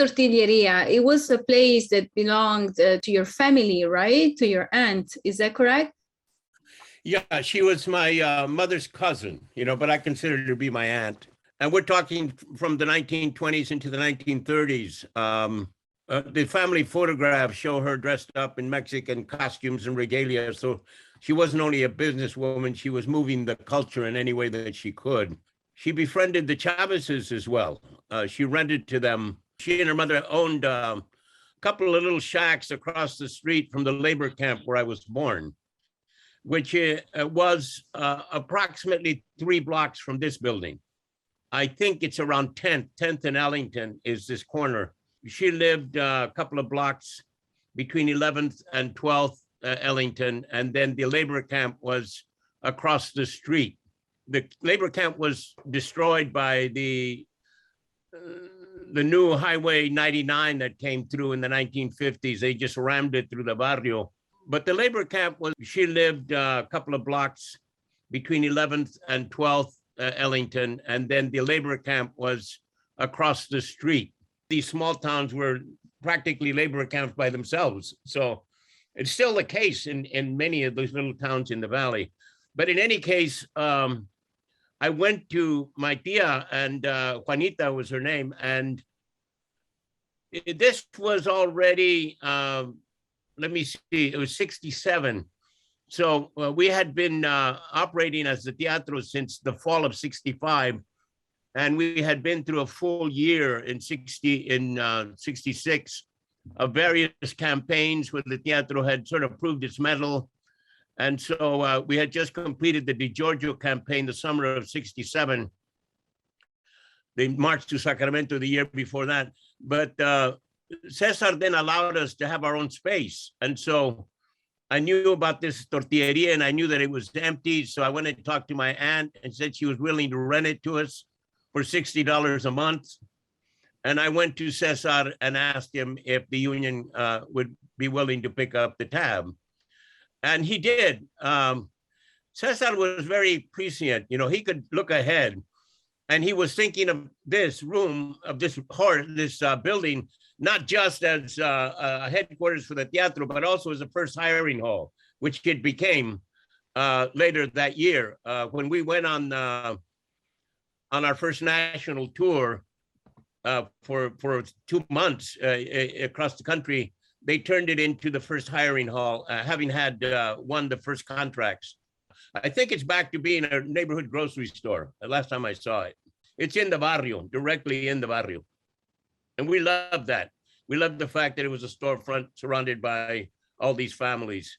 Tortillería, it was a place that belonged to your family, right? To your aunt, is that correct? Yeah, she was my mother's cousin, but I consider her to be my aunt. And we're talking from the 1920s into the 1930s. The family photographs show her dressed up in Mexican costumes and regalia. So she wasn't only a businesswoman, she was moving the culture in any way that she could. She befriended the Chavezes as well. She rented to them. She and her mother owned a couple of little shacks across the street from the labor camp where I was born, which was approximately 3 blocks from this building. I think it's around 10th and Ellington is this corner. She lived a couple of blocks between 11th and 12th Ellington, and then the labor camp was across the street. The labor camp was destroyed by the new Highway 99 that came through in the 1950s. They just rammed it through the barrio. But the labor camp she lived a couple of blocks between 11th and 12th Ellington, and then the labor camp was across the street. These small towns were practically labor camps by themselves. So it's still the case in many of those little towns in the valley. But in any case, I went to my tia, and Juanita was her name, and this was already, let me see, it was 67. So we had been operating as the Teatro since the fall of 65, and we had been through a full year in 66 of various campaigns where the Teatro had sort of proved its mettle. And so we had just completed the DiGiorgio campaign the summer of 67. They marched to Sacramento the year before that. But Cesar then allowed us to have our own space. And so I knew about this tortilleria and I knew that it was empty. So I went and talked to my aunt and said she was willing to rent it to us for $60 a month. And I went to Cesar and asked him if the union would be willing to pick up the tab. And he did. Cesar was very prescient. He could look ahead. And he was thinking of this room, of this building, not just as a headquarters for the Teatro, but also as a first hiring hall, which it became later that year. When we went on our first national tour for 2 months across the country, they turned it into the first hiring hall, having had won the first contracts. I think it's back to being a neighborhood grocery store. The last time I saw it, it's in the barrio, directly in the barrio. And we love that. We love the fact that it was a storefront surrounded by all these families.